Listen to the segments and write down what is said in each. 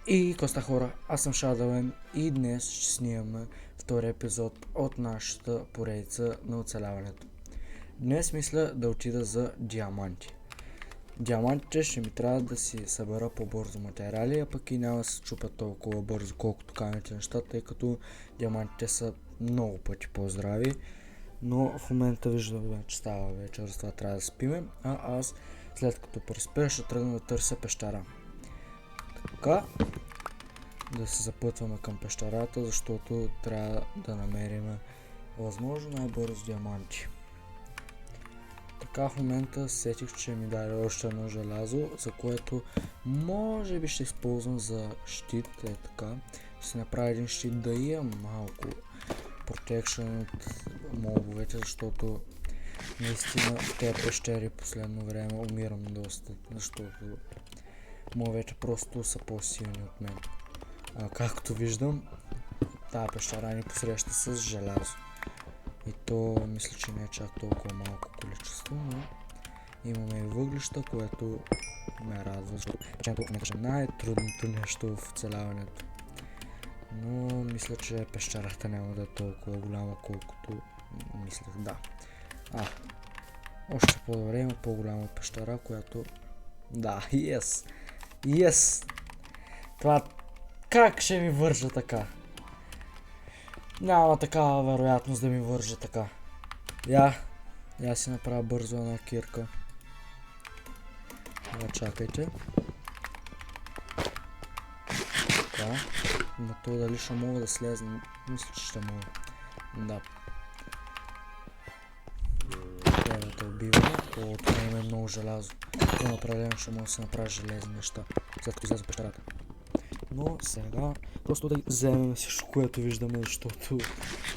И коста хора, аз съм Шадален и днес ще снимаме втори епизод от нашата поредица на оцеляването. Днес мисля да отида за диаманти. Диамантите ще ми трябва да си събера по-бързо материали, а пък и няма да се чупят толкова бързо, колкото камените неща, тъй като диамантите са много пъти по-здрави. Но в момента виждаме, че става вечер, затова трябва да спиме, а аз след като преспя ще тръгна да търся пещера. Така, да се запътваме към пещерата, защото трябва да намерим възможно най-бързо диаманти. Така в момента сетих, че ми даде още едно желязо, за което може би ще използвам за щит, така. Ще се направя един щит да имам малко протекшн от мобовете, защото наистина в тези пещери последно време умирам доста, защото мобовете просто са по-силни от мен. Както виждам, тази пещера ни посреща с желязо. И то мисля, че не е чак толкова малко количество, но имаме и въглища, което ме радва, защото печенето е най-трудното нещо в оцеляването. Но мисля, че пещерата няма да е толкова голяма, колкото мислех, да. Още по-добре има по-голяма пещера, която... Да, yes! Това как ще ми вържа така? Няма такава вероятност да ми вържа така. Я си направя бързо една кирка. Чакайте. Така. На то дали ще мога да слезна? Мисля, че ще мога. Да. Трябва да те убиваме. Това има много желязо. Това определено ще мога да се направя железни неща, след като излезе пещерата. Но сега просто да вземем всичко, което виждаме, защото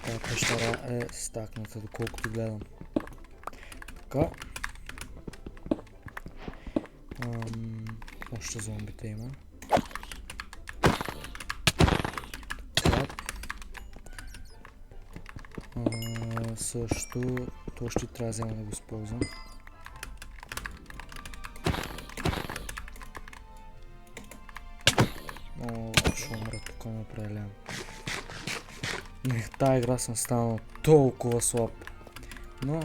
тази пещера е стакната, доколкото гледам. Така. Още зомбите има. Така. Също това ще трябва да взема да го използвам. Ще умра тук определено. Тази игра съм станал толкова слаб. Но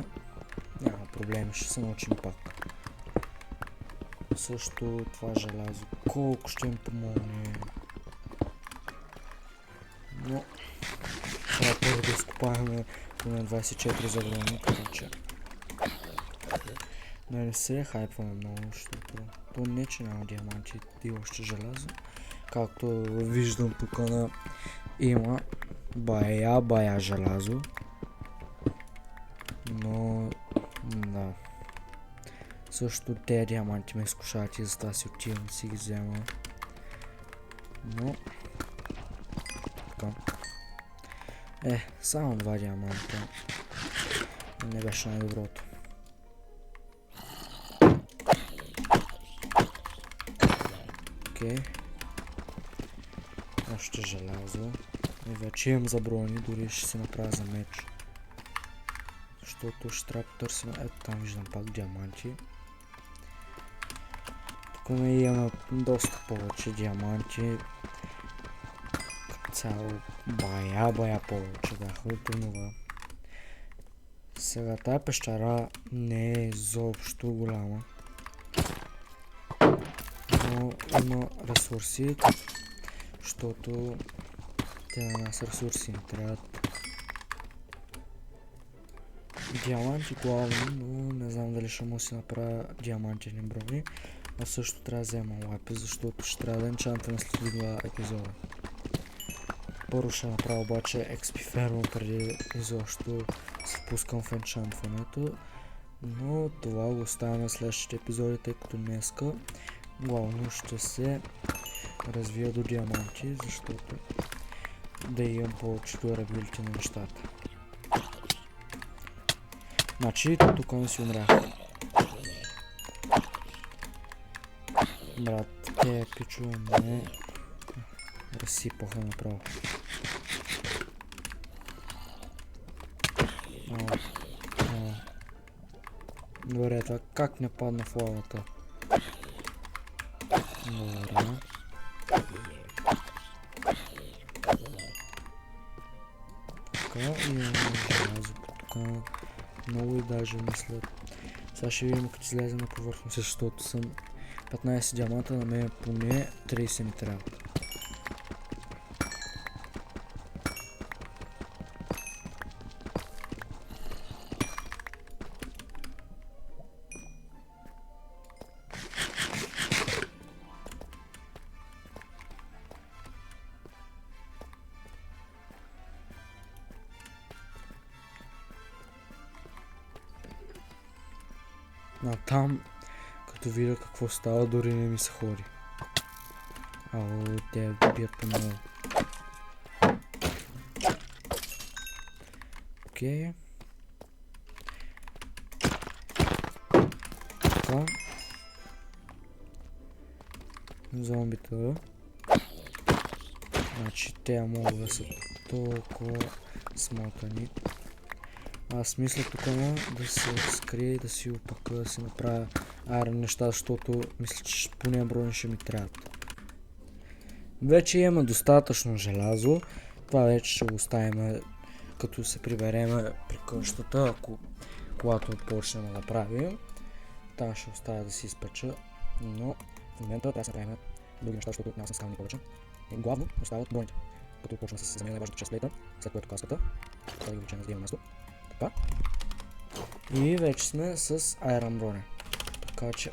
няма проблеми, ще се научим пак. Също това желязо, колко ще им помогне. Но трябва първо да изкопаваме поне 24 забрани, така че не се хайпваме много, защото то не че няма диаманти и още желязо. Както виждам тук има бая желязо. Но да. Също тези диаманти ме изкушават и затова си отивам да си ги взема. Но така. Само 2 диаманта. Не беше най-доброто. Окей. Още желязо. И вече имам за брони, дори ще се направя за меч. Защото ще трябва да потърсим. Ето там виждам пак диаманти. Тук имаме доста повече диаманти. Цяло бая повече бяха от това. Сега тази пещера не е изобщо голяма. Но има ресурси, защото те на нас ресурси не трябват. Диаманти главно, но не знам дали ще му си направя диамантени брони. А също трябва да взема лапи, защото ще трябва да енчантваме след 2 епизода. Първо ще направя обаче XP ферма преди изобщо се впускам в енчантването. Но това го оставяме следващите епизоди, тъй като днеска главно ще се развия до диаманти, защото да имам повече durability на нещата. Значи тук не си умрях. Брат, те пичове ме разсипаха направо. Добре, това как не падна в лавата? Добре. Така, имаме желязо тук. Много и даже мисля. Сега ще видим като излезе на повърхност, защото съм 15 диаманта, на мен поне 30 ми трябва. Там, като видя какво става, дори не ми се ходи. Ало, те бият по много. Окей. Така. Зомбита. Значи те могат да са толкова смотани. Аз мисля тук да се скрия и да си опака, да си направя айрон неща, защото мисля, че поне брони ще ми трябват. Вече имаме достатъчно желязо. Това вече ще го оставим като се приберем при къщата, когато почнем да правим. Там ще оставя да си изпеча, но в момента трябва да се направим други неща, защото няма да скални повече. И главно остават броните. Като почваме с заменяне важната част плейта, след което каската. Това да ги влечем, за да имаме място. Така. И вече сме с айрон броня. Така че,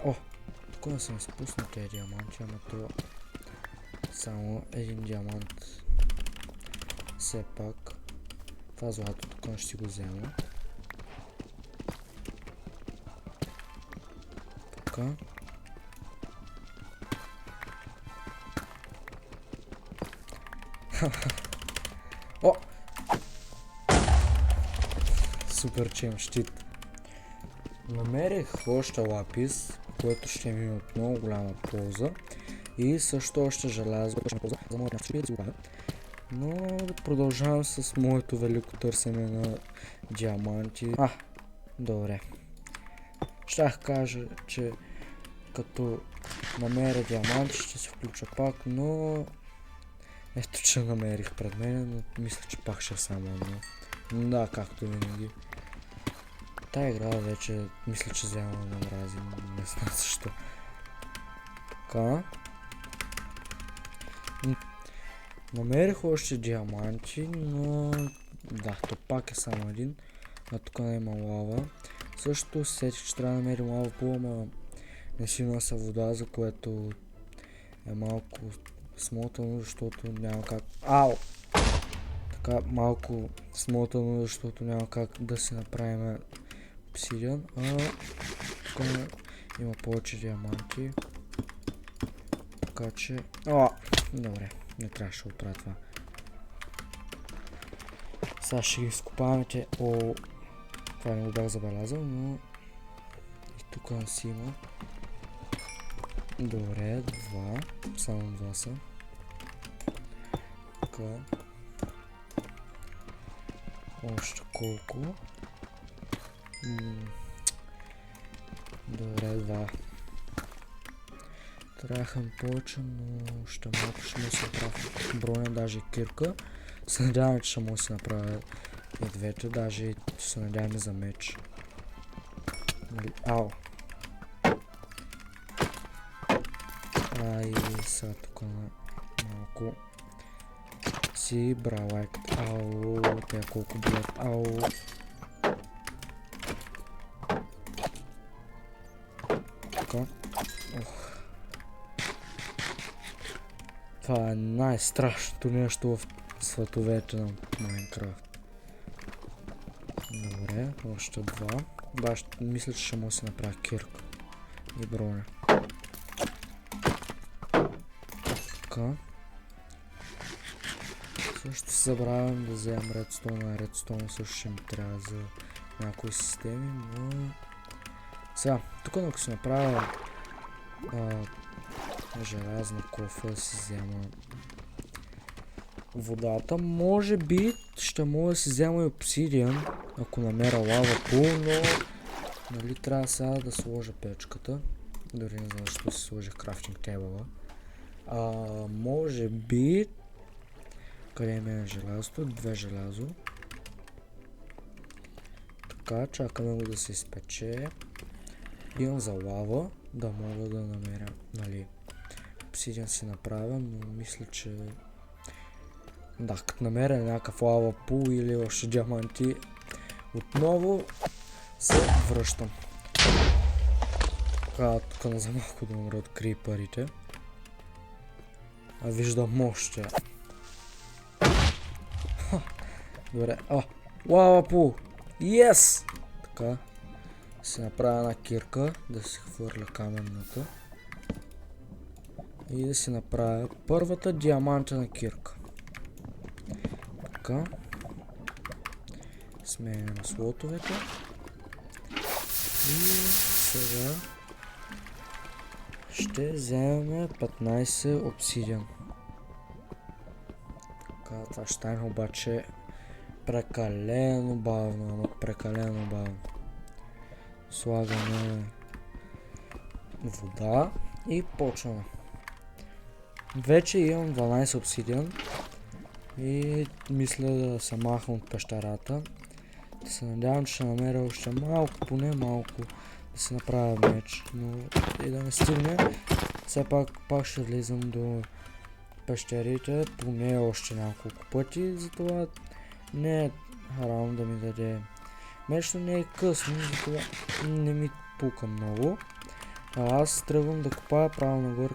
тук не съм изпуснал тези диаманти, ама това само един диамант. Все пак. Това злато тук ще си го взема. Така. О! Супер, че имам щит. Намерих още лапис, което ще ми е от много голяма полза. И също още желязо, което ще ми полза за моят място да си го правя. Но продължавам с моето велико търсене на диаманти. Добре. Щях кажа, че като намеря диаманти ще се включа пак, но ето че намерих пред мен, но мисля, че пак ще само едно. Да, както винаги. Тая игра вече мисля, че взема да мрази, не знам защо. Така. Намерих още диаманти, но да, то пак е само един. А тук не има лава. Също сетих, че трябва да намерим лава пул, ама не си нося вода, за което е малко смотано, защото няма как... Така, малко смотано, защото няма как да си направим обсидиан. Тук има повече диаманти. Така че... Добре, не трябваше да оправя това. Сега ще ги изкопаваме те... Това не го бях забелязал, но... И тук не си има. Добре, само два са. Така. Още колко? Добре, два. Трябваха ми повече, но ще малко ще му се направя броня, даже и кирка. Се надявам, че ще му се направя и двете, даже и се надявам и за меч. И сега тук малко си бралайк. Те колко бият. Така. Това е най-страшното нещо в световете на Майнкрафт. Добре, още два. Мисля, че ще му се направя кирка и броня. Така. Също се забравям да вземем редстоун, редстоун също ще ми трябва за някои системи, но... Сега, тук ако си направя желязна кофа да си взема водата, може би ще мога да си взема и обсидиан, ако намеря лава пул, но нали трябва сега да сложа печката. Дори не знам защо си сложих крафтинг тейбъла. Може би... Къде ми е желязото? Две желязо. Така, чакаме го да се изпече. Имам за лава, да мога да намеря, нали, обсидиан си направя, но мисля, че... Да, като намеря някакъв лава пул или още диаманти, отново се връщам. Така, тук не за малко да умра от крипърите. А виждам още. Добре, лава пул! Yes! Така, си направя една кирка, да си хвърля каменната. И да си направя първата диамантена кирка. Така. Сменяме слотовете. И сега ще вземем 15 обсидиан. Така, това ще стане обаче прекалено бавно, ама прекалено бавно. Слагаме вода и почваме. Вече имам 12 обсидиан и мисля да се махам от пещерата. Да се надявам, че ще намеря още малко, поне малко да се направя меч, но и да не стигне. Все пак ще влизам до пещерите поне още няколко пъти, затова не е рано да ми даде меч, но не е късно, затова не ми пука много. А аз тръгвам да копая право нагоре.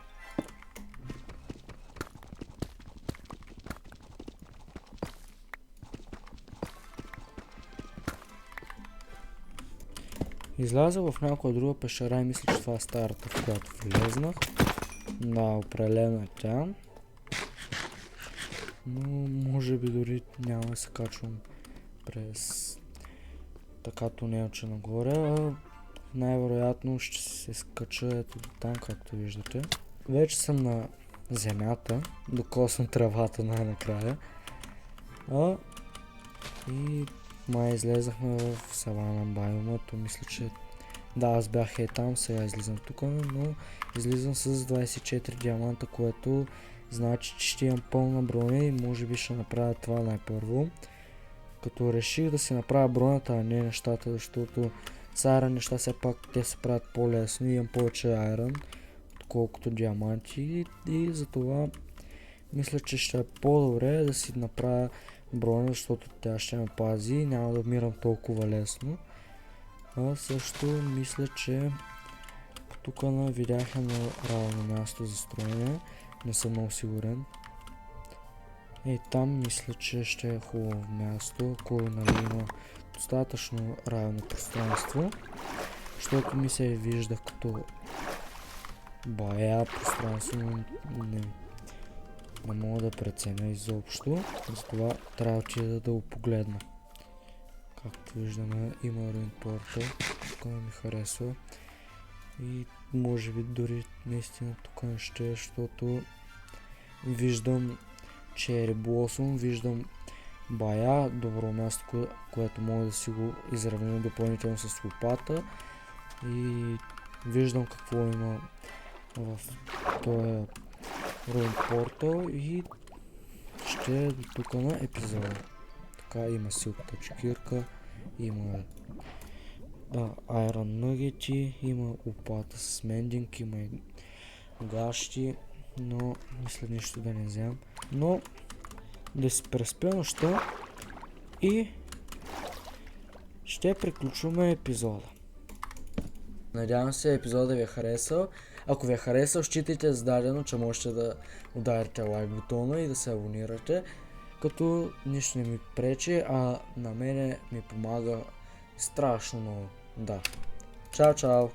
Изляза в някоя друга пещера и мисля, че това е старата, в която влезнах. Да, определено е тя. Но може би дори няма да се качвам през така тунелче нагоре, а най-вероятно ще се скача ето до там, както виждате. Вече съм на земята, докосвам тревата най-накрая. И май излезахме в савана биома, то мисля, че да, аз бях там, сега излизам тук, но излизам с 24 диаманта, което значи, че ще имам пълна броня и може би ще направя това най-първо. Като реших да си направя бронята, а не нещата, защото с айрон неща все пак те се правят по-лесно и имам повече айрон, отколкото диаманти и затова мисля, че ще е по-добре да си направя броня, защото тя ще ме пази и няма да умирам толкова лесно. А също мисля, че тук видях едно равно място за строене, не съм много сигурен. И там мисля, че ще е хубаво място, ако нали има достатъчно равно пространство, защото ми се вижда като бая пространство, но не мога да преценя изобщо, затова трябва да го погледна. Както виждаме, има Ruin Portal, тук ми харесва и може би дори наистина тук не ще, защото виждам Cherry Blossom, виждам бая, добро място, което мога да си го изравня допълнително с лопата и виждам какво има в този Ruin Portal и ще е до тук на епизода. Така, има силката чекирка, има Iron Nugget, има лопата с мендинг, има и гащи, но мисля нищо да не вземам. Но да си преспя нощта и ще приключваме епизода. Надявам се епизода ви е харесал. Ако ви е харесал, считайте за дадено, че можете да ударите лайк бутона и да се абонирате, като нищо не ми пречи, а на мене ми помага страшно много. Да. Чао, чао!